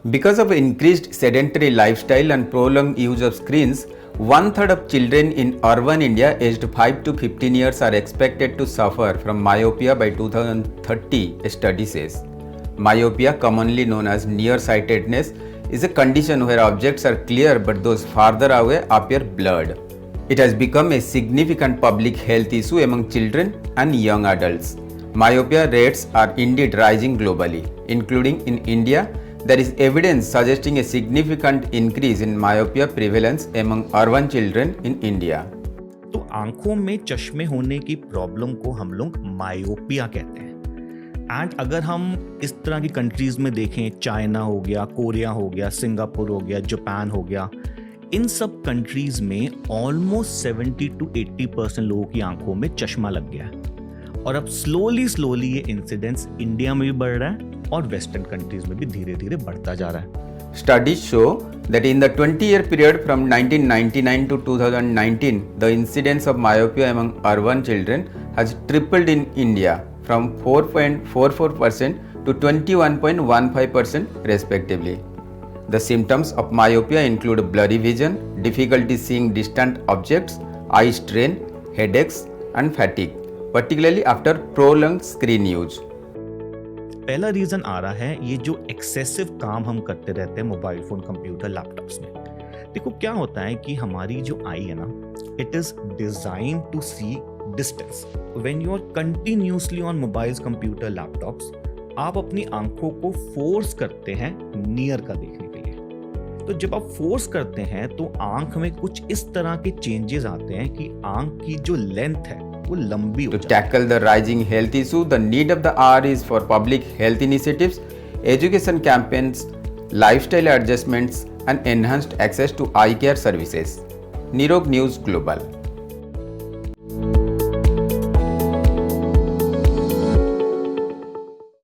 Because of increased sedentary lifestyle and prolonged use of screens, one-third of children in urban India aged 5 to 15 years are expected to suffer from myopia by 2030, a study says. Myopia, commonly known as nearsightedness, is a condition where objects are clear but those farther away appear blurred. It has become a significant public health issue among children and young adults. Myopia rates are indeed rising globally, including in India. There is evidence suggesting a significant increase in myopia prevalence among urban children in India. तो आंखों में चश्मे होने की problem को हम लोग myopia कहते हैं। एंड अगर हम इस तरह की कंट्रीज में देखें, चाइना हो गया, कोरिया हो गया, सिंगापुर हो गया, जापान हो गया, इन सब कंट्रीज में ऑलमोस्ट 70 to 80% लोगों की आंखों में चश्मा लग गया है। और अब स्लोली ये इंसिडेंस इंडिया में भी बढ़ रहा है और वेस्टर्न कंट्रीज में भी धीरे धीरे बढ़ता जा रहा है। Studies show that in the 20-year period from 1999 to 2019, the incidence of myopia among urban children has tripled in India from 4.44% to 21.15% respectively. The symptoms of myopia include blurry vision, difficulty seeing distant objects, eye strain, headaches, and fatigue, particularly after prolonged screen use. पहला reason आ रहा है ये जो excessive काम हम करते रहते हैं मोबाइल फोन, कंप्यूटर, लैपटॉप्स में। देखो क्या होता है कि हमारी जो आई है ना, it is design to see distance. When you are continuously on mobiles, computer, laptops, आप अपनी आंखों को फोर्स करते हैं नियर का देखने के लिए। तो जब आप फोर्स करते हैं तो आंख में कुछ इस तरह के चेंजेस आते हैं कि आंख की जो लेंथ है वो लंबी हो जाती है। To tackle the rising health issue, the need of the hour is for public health initiatives, education campaigns, lifestyle adjustments, and enhanced access to eye care services. Nirog News Global.